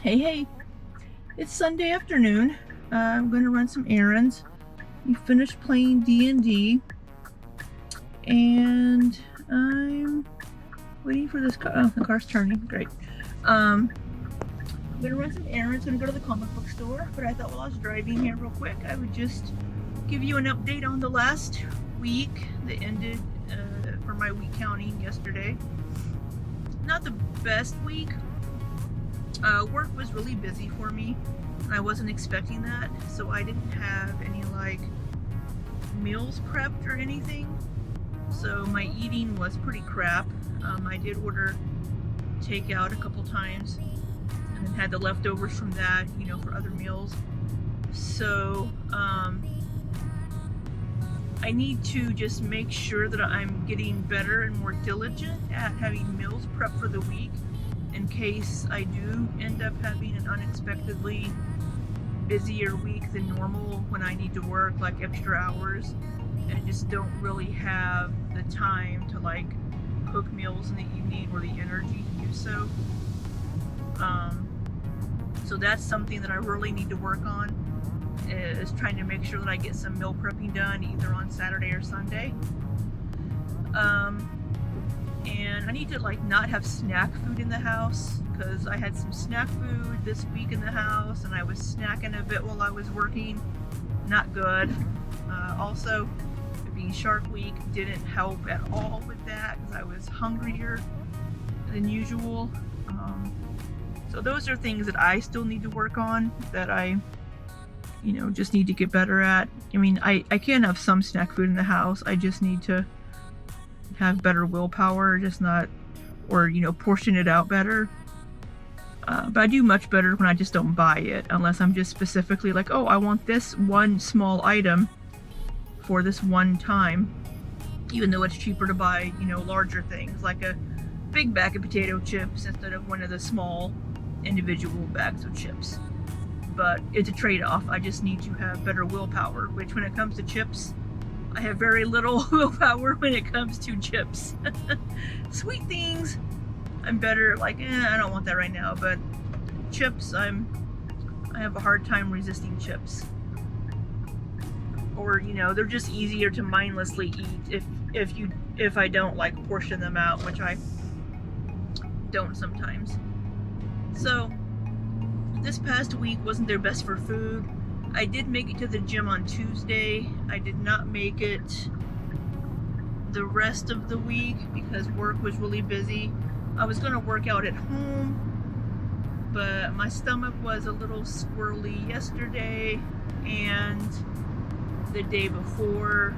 Hey, it's Sunday afternoon. I'm going to run some errands. We finished playing D&D, and I'm waiting for this car. Oh, the car's turning. Great. I'm going to run some errands. I'm going to go to the comic book store, but I thought while I was driving here real quick, I would just give you an update on the last week that ended for my week counting yesterday. Not the best week. Work was really busy for me, and I wasn't expecting that, so I didn't have any meals prepped or anything, so my eating was pretty crap. I did order takeout a couple times and then had the leftovers from that, for other meals. So I need to just make sure that I'm getting better and more diligent at having meals prepped for the week, in case I do end up having an unexpectedly busier week than normal when I need to work extra hours and just don't really have the time to cook meals in the evening or the energy to do so. So that's something that I really need to work on, is trying to make sure that I get some meal prepping done either on Saturday or Sunday. And I need to not have snack food in the house, because I had some snack food this week in the house and I was snacking a bit while I was working. Not good. Also, it being Shark Week didn't help at all with that, because I was hungrier than usual. So those are things that I still need to work on, that I just need to get better at. I mean, I can have some snack food in the house. I just need to have better willpower, portion it out better. But I do much better when I just don't buy it, unless I'm just specifically oh, I want this one small item for this one time, even though it's cheaper to buy, larger things, like a big bag of potato chips instead of one of the small individual bags of chips. But it's a trade-off. I just need to have better willpower, which when it comes to chips, I have very little willpower when it comes to chips. Sweet things, I'm better, I don't want that right now, but chips, I have a hard time resisting chips. Or, they're just easier to mindlessly eat if I don't portion them out, which I don't sometimes. So, this past week wasn't their best for food. I did make it to the gym on Tuesday. I did not make it the rest of the week because work was really busy. I was going to work out at home, but my stomach was a little squirrely yesterday and the day before,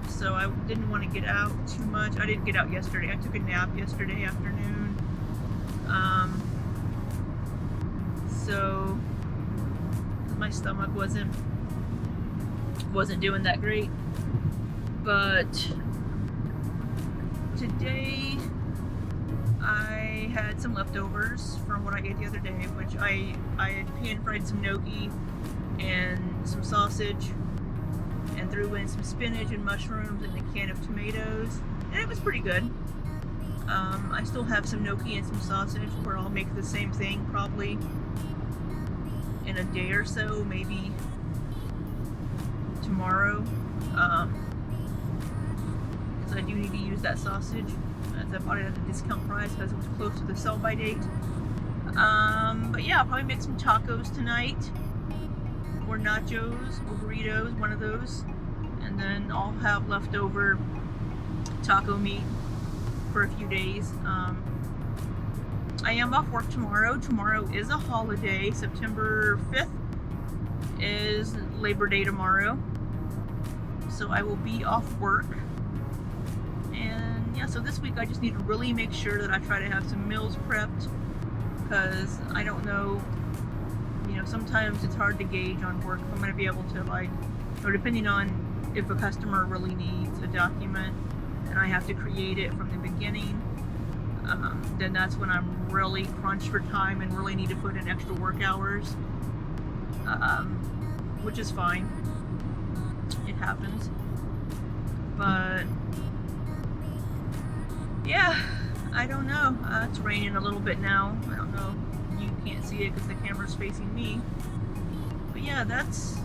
so I didn't want to get out too much. I didn't get out yesterday. I took a nap yesterday afternoon. So my stomach wasn't doing that great. But today I had some leftovers from what I ate the other day, which I had pan fried some gnocchi and some sausage and threw in some spinach and mushrooms and a can of tomatoes, and it was pretty good. I still have some gnocchi and some sausage, where I'll make the same thing probably in a day or so, maybe tomorrow, because I do need to use that sausage, as I bought it at a discount price because it was close to the sell-by date. But yeah, I'll probably make some tacos tonight, or nachos, or burritos, one of those, and then I'll have leftover taco meat for a few days. I am off work tomorrow. Tomorrow is a holiday. September 5th is Labor Day tomorrow. So I will be off work. And yeah, so this week I just need to really make sure that I try to have some meals prepped, because I don't know, sometimes it's hard to gauge on work if I'm going to be able to or depending on if a customer really needs a document and I have to create it from the beginning, then that's when I'm really crunched for time and really need to put in extra work hours, which is fine. It happens. But yeah, I don't know. It's raining a little bit now. I don't know. You can't see it because the camera's facing me. But yeah, that's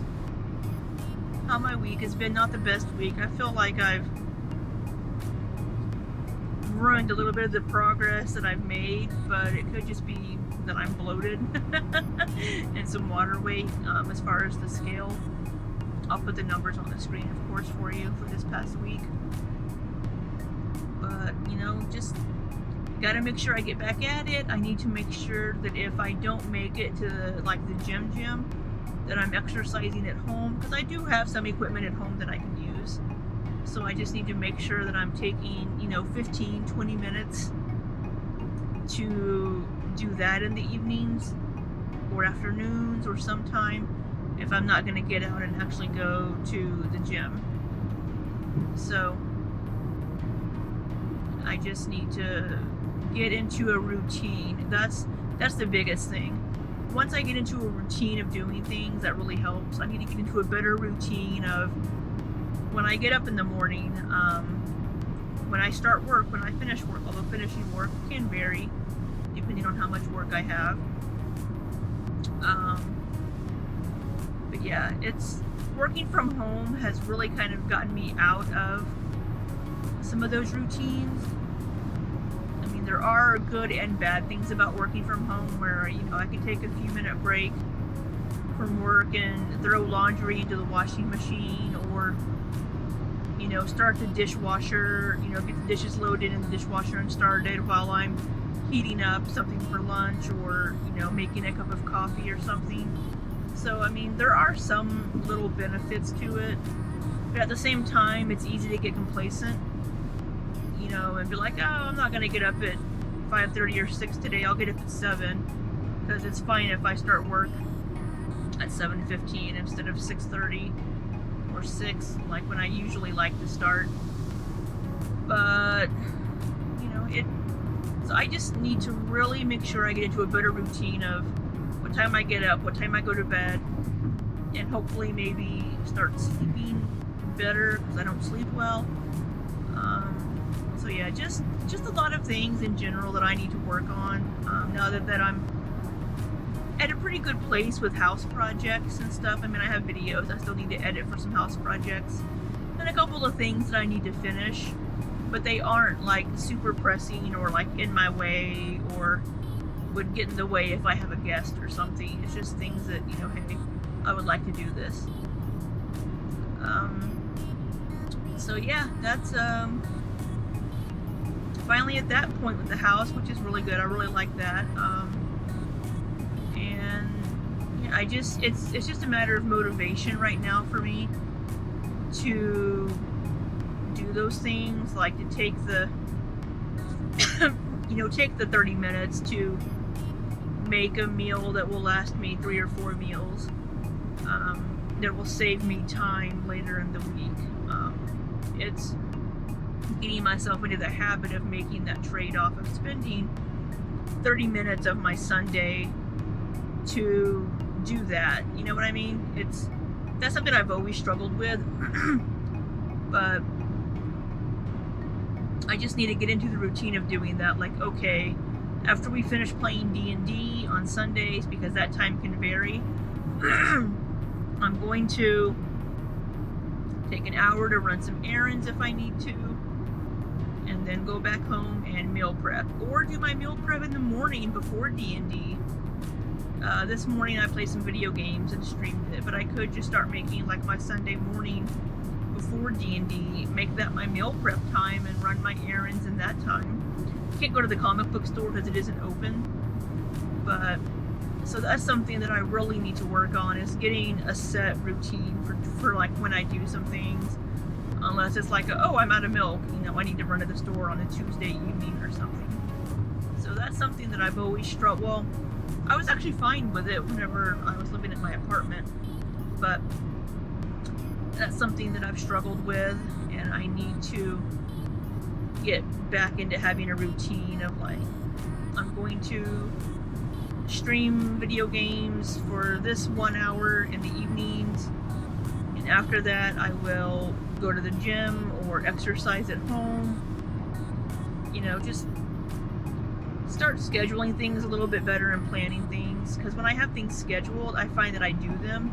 how my week has been. Not the best week. I feel like I've ruined a little bit of the progress that I've made, but it could just be that I'm bloated and some water weight as far as the scale. I'll put the numbers on the screen, of course, for you for this past week. But, you know, just gotta make sure I get back at it. I need to make sure that if I don't make it to like the gym, that I'm exercising at home, because I do have some equipment at home that I can use. So I just need to make sure that I'm taking, you know, 15-20 minutes to do that in the evenings or afternoons or sometime if I'm not going to get out and actually go to the gym. So I just need to get into a routine. That's the biggest thing. Once I get into a routine of doing things, that really helps. I need to get into a better routine of when I get up in the morning, when I start work, when I finish work, although finishing work can vary depending on how much work I have. But yeah, it's working from home has really kind of gotten me out of some of those routines. I mean, there are good and bad things about working from home where, you know, I can take a few minute break from work and throw laundry into the washing machine, or, you know, start the dishwasher, you know, get the dishes loaded in the dishwasher and started while I'm heating up something for lunch, or, you know, making a cup of coffee or something. So, I mean, there are some little benefits to it, but at the same time, it's easy to get complacent, you know, and be like, oh, I'm not going to get up at 5:30 or 6 today, I'll get up at 7, because it's fine if I start work at 7:15 instead of 6:30 or 6, like when I usually like to start. But, you know, so I just need to really make sure I get into a better routine of what time I get up, what time I go to bed, and hopefully maybe start sleeping better, because I don't sleep well. So yeah, just a lot of things in general that I need to work on. Now that I'm at a pretty good place with house projects and stuff. I mean, I have videos I still need to edit for some house projects, and a couple of things that I need to finish, but they aren't like super pressing or like in my way or would get in the way if I have a guest or something. It's just things that, you know, hey, I would like to do this. So yeah, that's finally at that point with the house, which is really good. I really like that. And yeah, it's just a matter of motivation right now for me to do those things, like to take the you know, take the 30 minutes to make a meal that will last me 3 or 4 meals, that will save me time later in the week. It's getting myself into the habit of making that trade-off of spending 30 minutes of my Sunday to do that. You know what I mean? That's something I've always struggled with. But I just need to get into the routine of doing that. Like, okay, after we finish playing D&D on Sundays, because that time can vary, I'm going to take an hour to run some errands if I need to, and then go back home and meal prep, or do my meal prep in the morning before D&D. This morning I played some video games and streamed it, but I could just start making like my Sunday morning before D&D, make that my meal prep time and run my errands in that time. Can't go to the comic book store because it isn't open, but so that's something that I really need to work on, is getting a set routine for like when I do some things, unless it's like, oh, I'm out of milk, you know, I need to run to the store on a Tuesday evening or something. So that's something that I've always struggled. Well, I was actually fine with it whenever I was living in my apartment, but that's something that I've struggled with, and I need to get back into having a routine of like, I'm going to stream video games for this 1 hour in the evenings, and after that I will go to the gym or exercise at home. You know, just start scheduling things a little bit better and planning things, because when I have things scheduled, I find that I do them.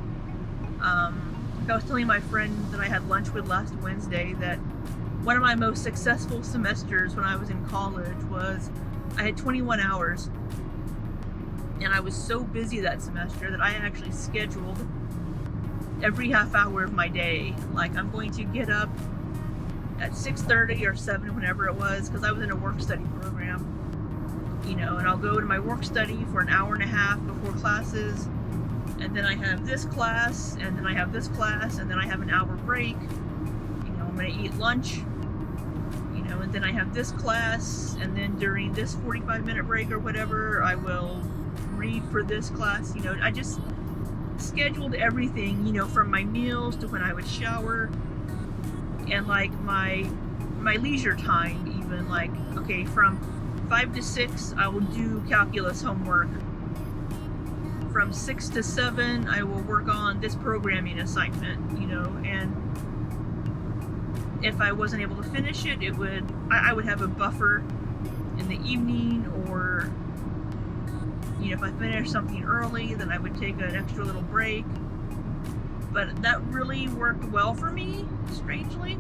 Like I was telling my friend that I had lunch with last Wednesday that one of my most successful semesters when I was in college was I had 21 hours, and I was so busy that semester that I actually scheduled every half hour of my day. Like, I'm going to get up at 6:30 or 7, whenever it was, because I was in a work study program, you know, and I'll go to my work study for an hour and a half before classes, and then I have this class, and then I have this class, and then I have an hour break. You know, I'm going to eat lunch, you know, and then I have this class, and then during this 45-minute break or whatever, I will read for this class. You know, I just scheduled everything, you know, from my meals to when I would shower, and like my leisure time, even like, okay, from 5 to 6 I will do calculus homework. From 6 to 7 I will work on this programming assignment, you know, and if I wasn't able to finish it, I would have a buffer in the evening, or you know, if I finished something early, then I would take an extra little break. But that really worked well for me, strangely.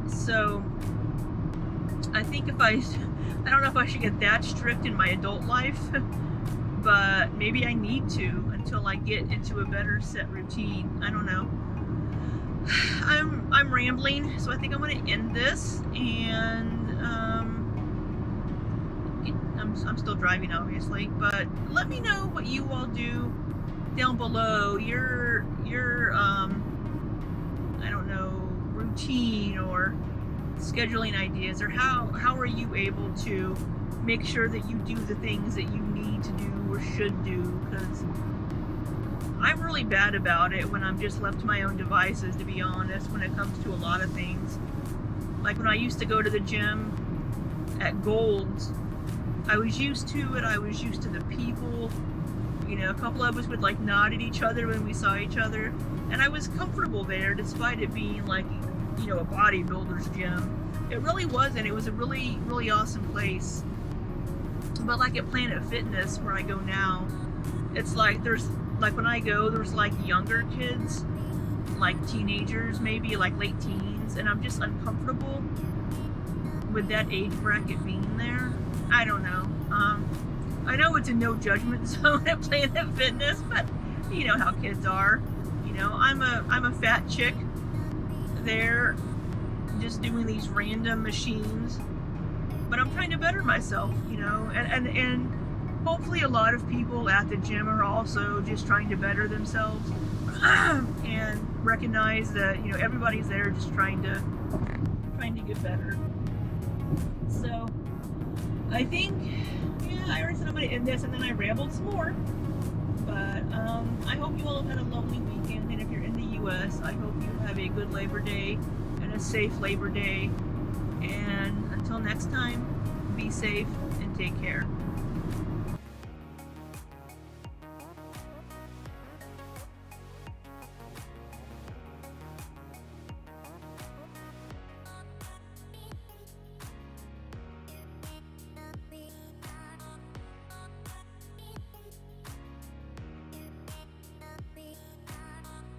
So I think I don't know if I should get that strict in my adult life, but maybe I need to until I get into a better set routine. I don't know. I'm rambling, so I think I'm going to end this, and I'm still driving, obviously, but let me know what you all do down below, your I don't know, routine or scheduling ideas, or how are you able to make sure that you do the things that you need to do or should do, because I'm really bad about it when I'm just left to my own devices, to be honest, when it comes to a lot of things. Like when I used to go to the gym at Gold's, I was used to it, I was used to the people, you know, a couple of us would like nod at each other when we saw each other, and I was comfortable there despite it being like, you know, a bodybuilder's gym. It really wasn't. It was a really, really awesome place. But like at Planet Fitness, where I go now, it's like there's, like when I go, there's like younger kids, like teenagers, maybe like late teens, and I'm just uncomfortable with that age bracket being there. I don't know. I know it's a no judgment zone at Planet Fitness, but you know how kids are. You know, I'm a fat chick there, just doing these random machines, but I'm trying to better myself, you know, and hopefully a lot of people at the gym are also just trying to better themselves and recognize that, you know, everybody's there just trying to get better. So I think, yeah, I already said I'm going to end this, and then I rambled some more. But I hope you all have had a lovely weekend, and if you're in the U.S., I hope you have a good Labor Day and a safe Labor Day. And until next time, be safe and take care.